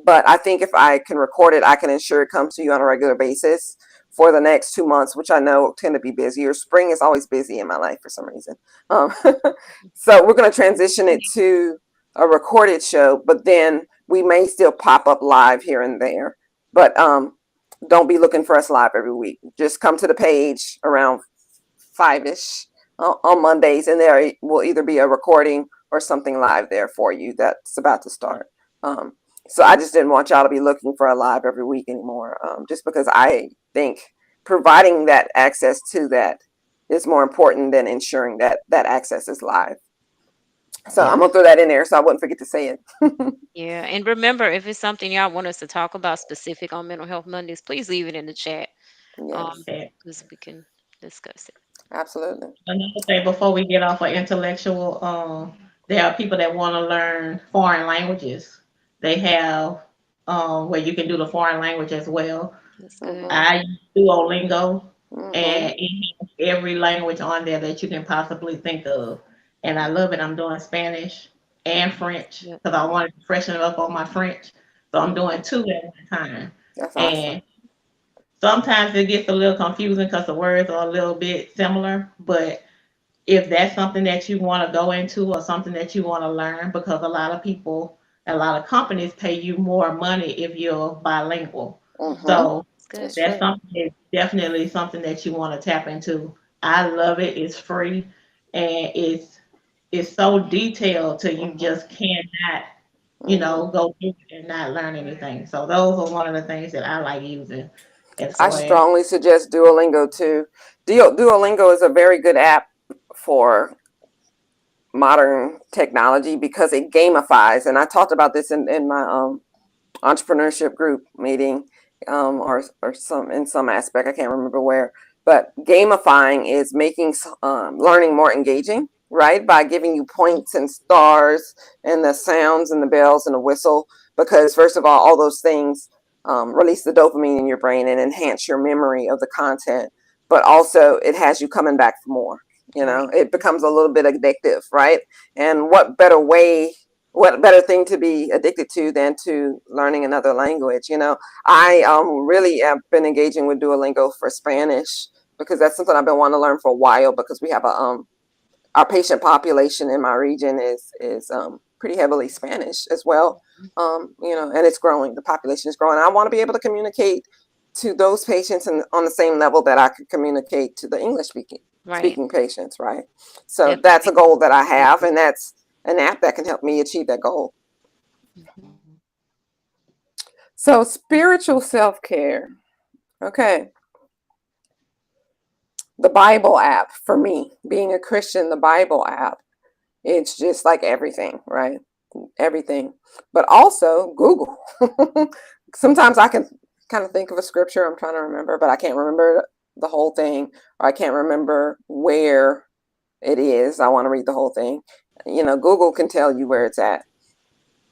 But I think if I can record it, I can ensure it comes to you on a regular basis for the next 2 months, which I know tend to be busier. Spring is always busy in my life for some reason. Um, so we're going to transition it to a recorded show, but then we may still pop up live here and there. But don't be looking for us live every week. Just come to the page around 5ish on Mondays, and there will either be a recording or something live there for you that's about to start. Um, so I just didn't want y'all to be looking for a live every week anymore, just because I think providing that access to that is more important than ensuring that that access is live. So I'm Yeah. gonna throw that in there so I wouldn't forget to say it. Yeah. And remember, if it's something y'all want us to talk about specific on Mental Health Mondays, please leave it in the chat. Yes, Because we can discuss it. absolutely. another thing before we get off of intellectual, there are people that want to learn foreign languages. They have where you can do the foreign language as well. That's good. Mhm. I use Duolingo, Mhm. and it has every language on there that you can possibly think of, and I love it. I'm doing Spanish. and French Yep. because I wanted to freshen up on my French. So I'm Mhm. doing two at one time. That's awesome. And sometimes it gets a little confusing because the words are a little bit similar, but if that's something that you want to go into or something that you want to learn, because a lot of people, a lot of companies pay you more money if you're bilingual. Mhm. So It's good. That's that's true. something that's definitely something that you want to tap into. I love it. It's free and it's so detailed till you Mhm. just cannot, Mhm. go through it and not learn anything. So those are one of the things that I like using as That's I far good. as strongly suggest Duolingo too. Duolingo is a very good app for modern technology because it gamifies, and I talked about this in my entrepreneurship group meeting, or some in some aspect, I can't remember where. But gamifying is making learning more engaging, right? By giving you points and stars and the sounds and the bells and the whistle. Because first of all those things release the dopamine in your brain and enhance your memory of the content. But also it has you coming back for more. Right. It becomes a little bit addictive, right? And what better thing to be addicted to than to learning another language? I really have been engaging with Duolingo for Spanish because that's something I've been wanting to learn for a while, because we have our patient population in my region is pretty heavily Spanish as well. And it's growing. The population is growing. I want to be able to communicate to those patients and on the same level that I could communicate to the English Right. speaking patients, right? So Definitely that's a make goal that I it have, easier. and that's an app that can help me achieve that goal. Mhm. So spiritual self-care. Okay. The Bible app for me, being a Christian, the Bible app, it's just like everything, right? Everything. But also Google. Sometimes I can kind of think of a scripture I'm trying to remember, but I can't remember the whole thing, or I can't remember where it is. I want to read the whole thing. Google can tell you where it's at.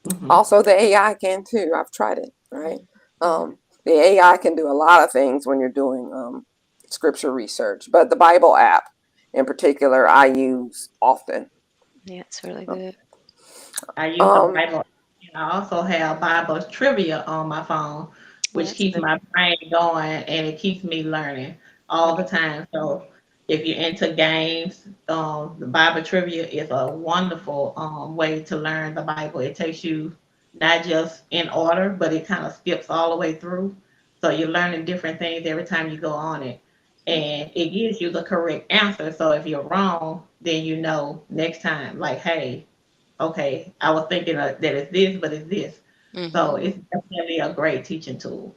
hmm Also, the AI can too. I've tried it, right? Mhm. The AI can do a lot of things when you're doing scripture research, but the Bible app in particular, I use often. Yeah, it's really good. I use the Um, Bible, and I also have Bible trivia on my phone, Well, which that's keeps good. my brain going and it keeps me learning all the Right. time. So if you're into games, the Bible trivia is a wonderful way to learn the Bible. It takes you not just in order, but it kind of skips all the way through. So you're learning different things every time you go on it. And it gives you the correct answer. So if you're wrong, then you know next time, like, hey, okay, I was thinking that it's this, but it's this. So Mhm. it's definitely a great teaching tool.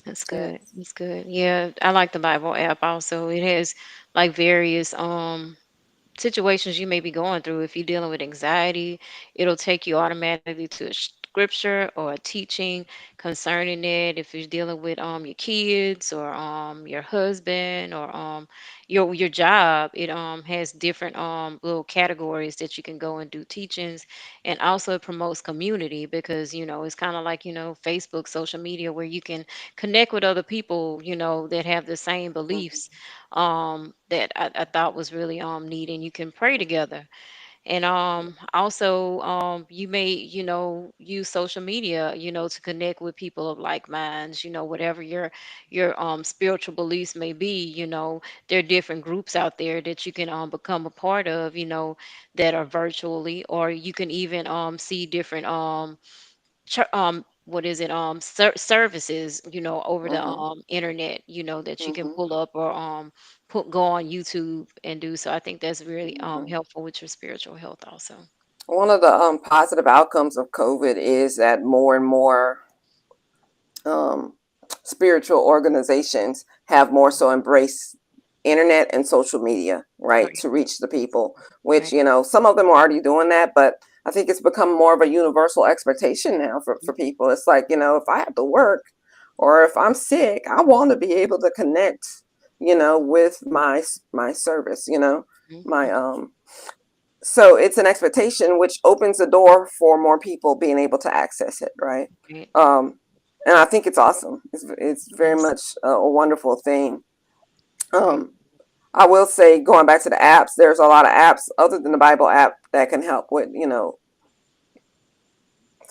That's good. yes. That's good. Yeah, I like the Bible app also. It has like various situations you may be going through. If you're dealing with anxiety, it'll take you automatically to a scripture or a teaching concerning it. If you're dealing with your kids or your husband or your job, it has different little categories that you can go and do teachings. And also it promotes community because it's kind of like Facebook, social media, where you can connect with other people that have the same Mhm. beliefs, that I thought was really neat, and you can pray together. And also you may use social media to connect with people of like minds, whatever your spiritual beliefs may be. There are different groups out there that you can become a part of, that are virtually, or you can even see different what is it services over the Mhm. internet, that you can Mhm. pull up or go on YouTube and do. So I think that's really Mhm. helpful with your spiritual health also. One of the positive outcomes of COVID is that more and more um, spiritual organizations have more so embraced internet and social media, right, Right. to reach the people, which, Right. some of them are already doing that, but I think it's become more of a universal expectation now for people. It's like, if I have to work or if I'm sick, I want to be able to connect, with my service, my Mhm. so it's an expectation which opens the door for more people being able to access it, right? Right. Um, and I think it's awesome. It's very Yes. much a wonderful thing. Right. Um, I will say, going back to the apps, there's a lot of apps other than the Bible app that can help with,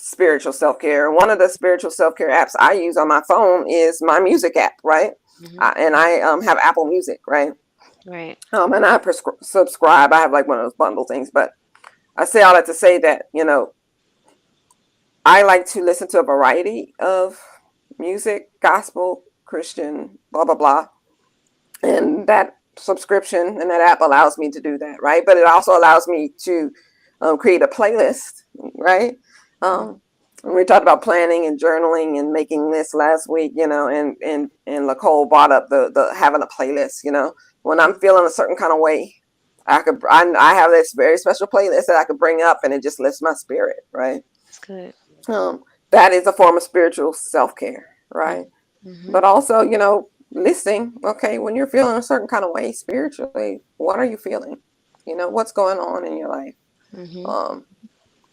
spiritual self-care. One of the spiritual self-care apps I use on my phone is my music app, right? Mhm. And I have Apple Music, right? Right. And I subscribe. I have like one of those bundle things, but I say all that to say that, I like to listen to a variety of music, gospel, Christian, blah, blah, blah. And that subscription and that app allows me to do that, right? But it also allows me to create a playlist, right? Mhm. Um, and we talked about planning and journaling and making lists last week, and Nicole brought up the having a playlist. When I'm feeling a certain kind of way, I have this very special playlist that I could bring up, and it just lifts my spirit, right? That's good. Um, that is a form of spiritual self care, right? Mhm. But also, listening, okay, when you're feeling a certain kind of way spiritually, what are you feeling? What's going on in your life? Mhm. Um,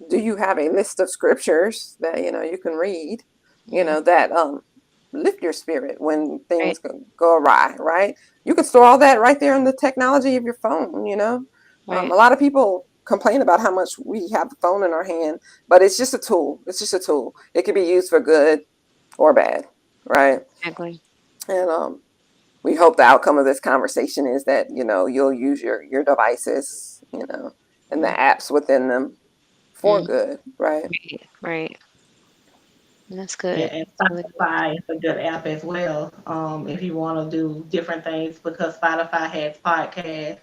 do you have a list of scriptures that, you can read, Mhm. that lift your spirit when Right. things go awry, right? You can store all that right there in the technology of your phone. A Right. lot of people complain about how much we have the phone in our hand, but it's just a tool. It's just a tool. It can be used for good or bad, right? Exactly. And we hope the outcome of this conversation is that you'll use your devices, and the Mhm. apps within them for Mhm. good, right? Right. Right. That's Yeah, good. and That's really good. Spotify is a good app as well. If you want to do different things, because Spotify has podcasts,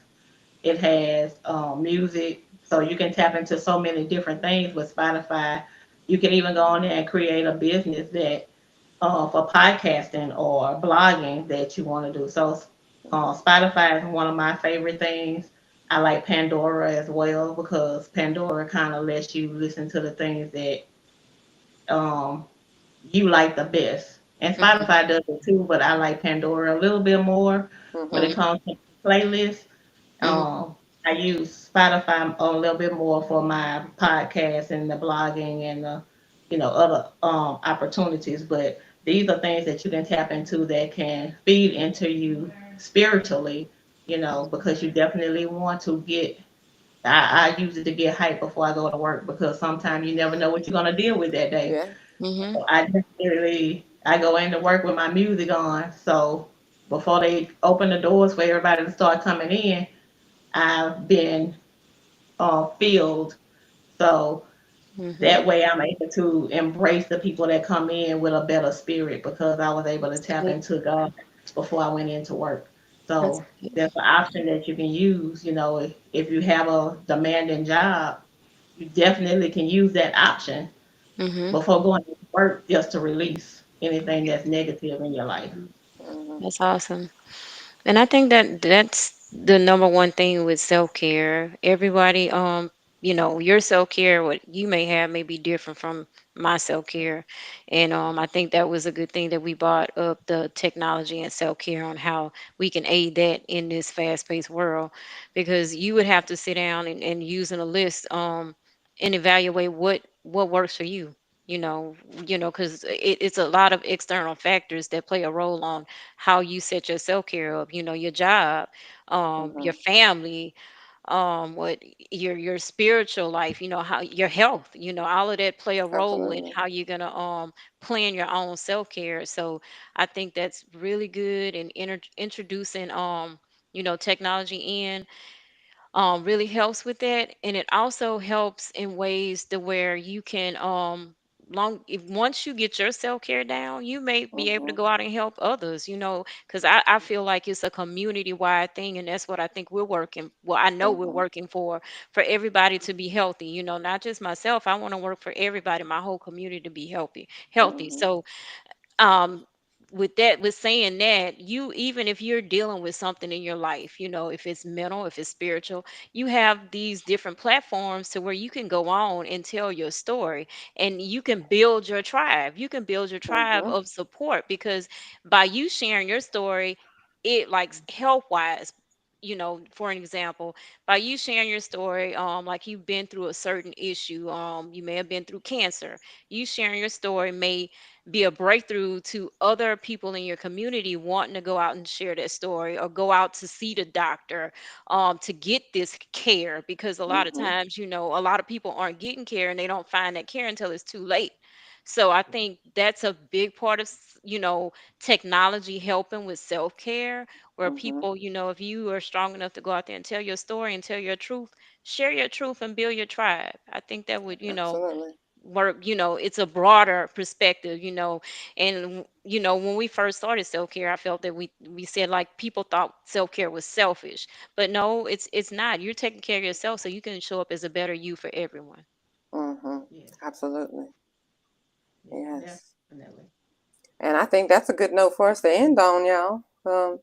it has music, so you can tap into so many different things with Spotify. You can even go on there and create a business that for podcasting or blogging that you want to do. So Spotify is one of my favorite things. I like Pandora as well because Pandora kind of lets you listen to the things that um, you like the best. And Mhm. Spotify does it too, but I like Pandora a little bit more when it Mm-hmm. Mhm. comes to playlists. Mhm. Um, I use Spotify a little bit more for my podcast and the blogging and the, other opportunities. But these are things that you can tap into that can feed into you spiritually, because you definitely want to get. I use it to get hype before I go to work because sometimes you never know what you're gonna deal with that day. Yeah. Mhm. I go into work with my music on. So before they open the doors for everybody to start coming in, I've been filled. So Mhm. that way I'm able to embrace the people that come in with a better spirit because I was able to That's tap good. into God before I went into work. That's So good. there's an option that you can use, if you have a demanding job, you definitely can use that option Mhm. before going to work just to release anything that's negative in your life. Mm-hmm. That's awesome. And I think that that's the number one thing with self-care. Everybody, your self-care, what you may have may be different from my self-care. And I think that was a good thing that we brought up the technology and self-care on how we can aid that in this fast-paced world. Because you would have to sit down and using a list and evaluate what works for you. You know, because it's a lot of external factors that play a role on how you set your self care up, your job, Mm-hmm. your family, what your spiritual life, how your health, all of that play a role in Absolutely. how you're gonna plan your own self care. So I think that's really good and introducing technology in really helps with that, and it also helps in ways to where you can long if once you get your self-care down, you may be able to Mm-hmm. go out and help others, because I feel like it's a community wide thing, and that's what I think we're working, well, I know we're Mm-hmm. working for everybody to be healthy, not just myself. I want to work for everybody, my whole community to be healthy. Mm-hmm. So with saying that, you, even if you're dealing with something in your life, if it's mental, if it's spiritual, you have these different platforms to where you can go on and tell your story, and you can build your tribe. You can build your tribe Mm-hmm. of support, because by you sharing your story, it, like, health wise, for an example, by you sharing your story, like you've been through a certain issue, you may have been through cancer. You sharing your story may be a breakthrough to other people in your community wanting to go out and share their story or go out to see the doctor, to get this care, because a lot of Mhm. times, a lot of people aren't getting care and they don't find that care until it's too late. So I think that's a big part of, technology helping with self-care, where Mhm. people, if you are strong enough to go out there and tell your story and tell your truth, share your truth and build your tribe. I think that would, Absolutely. work. It's a broader perspective. And when we first started self-care, I felt that we said, like, people thought self-care was selfish, but no, it's not. You're taking care of yourself so you can show up as a better you for everyone. Mhm. Yes, Absolutely. yes, Yes. definitely. And I think that's a good note for us to end on, y'all.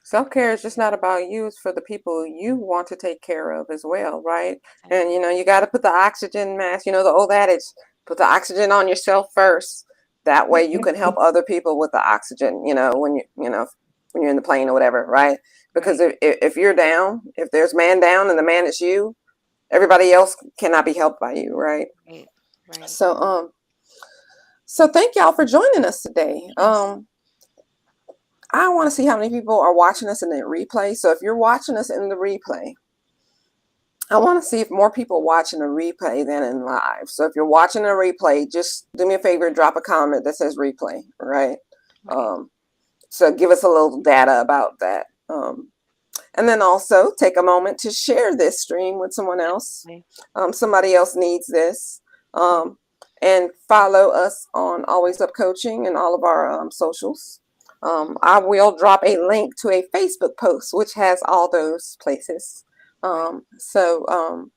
Self-care is just not about you, it's for the people you want to take care of as well, right? And Exactly. you got to put the oxygen mask, the old adage, put the oxygen on yourself first. That way you can help other people with the oxygen, when you're in the plane or whatever, right? Because Right. if you're down, if there's man down and the man is you, everybody else cannot be helped by you, right? Right. Right. So so thank y'all for joining us today. Yes. I want to see how many people are watching us in the replay. So if you're watching us in the replay, I want to see if more people watching the replay than in live. So if you're watching a replay, just do me a favor, drop a comment that says replay, right? Right. Um, so give us a little data about that. And then also take a moment to share this stream with someone else. Right. Somebody else needs this. Um, and follow us on Always Up Coaching and all of our socials. I will drop a link to a Facebook post which has all those places. Right. So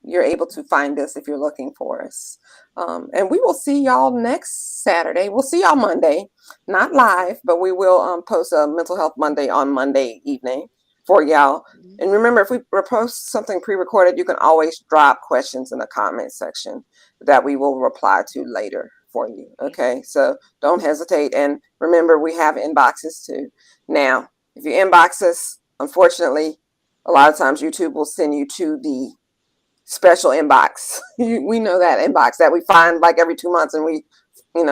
you're able to find us if you're looking for us. And we will see y'all next Saturday. We'll see y'all Monday, not live, but we will post a Mental Health Monday on Monday evening for y'all. Mhm. And remember, if we post something pre-recorded, you can always drop questions in the comment section that we will reply to later for you. Right. Okay, so don't hesitate. And remember, we have inboxes too. Now, if you inbox us, unfortunately, a lot of times YouTube will send you to the special inbox. We know that inbox that we find like every 2 months, and we,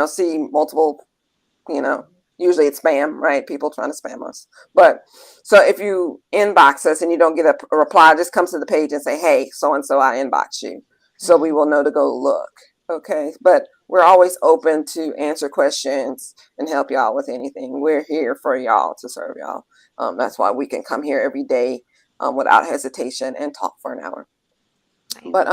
see multiple, you know, usually it's spam, right? People trying to spam us. But so if you inbox us and you don't get a reply, just comes to the page and say, hey, so and so, I inbox you. So we Mhm. will know to go look. Okay. But we're always open to answer questions and help y'all with anything. We're here for y'all to serve y'all. That's why we can come here every day without hesitation and talk for an hour. Right. But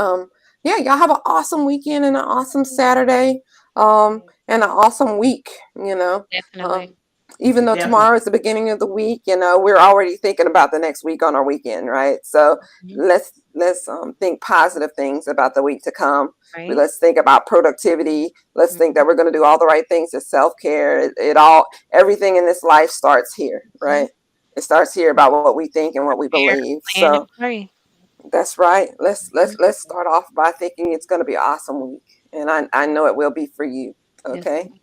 yeah, y'all have an awesome weekend and an awesome Mhm. Saturday, and an awesome week. You know, Definitely. um, even though Definitely. tomorrow is the beginning of the week, we're already thinking about the next week on our weekend, right? So Mhm. let's think positive things about the week to come. Right. Let's think about productivity. Let's think that Mhm. we're going to do all the right things. It's self-care. Everything in this life starts here, Mhm. right? It starts here about what we think and what we Prepare, believe. plan, So and pray. that's right. Let's let's Mhm. let's start off by thinking it's going to be an awesome week, and I know it will be for you. Yes. Okay. Ma'am.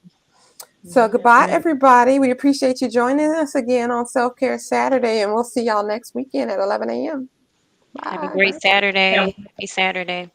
So Mhm. goodbye, Definitely. everybody. We appreciate you joining us again on Self Care Saturday, and we'll see y'all next weekend at 11 a.m. Have a Bye. great Saturday. Happy Saturday.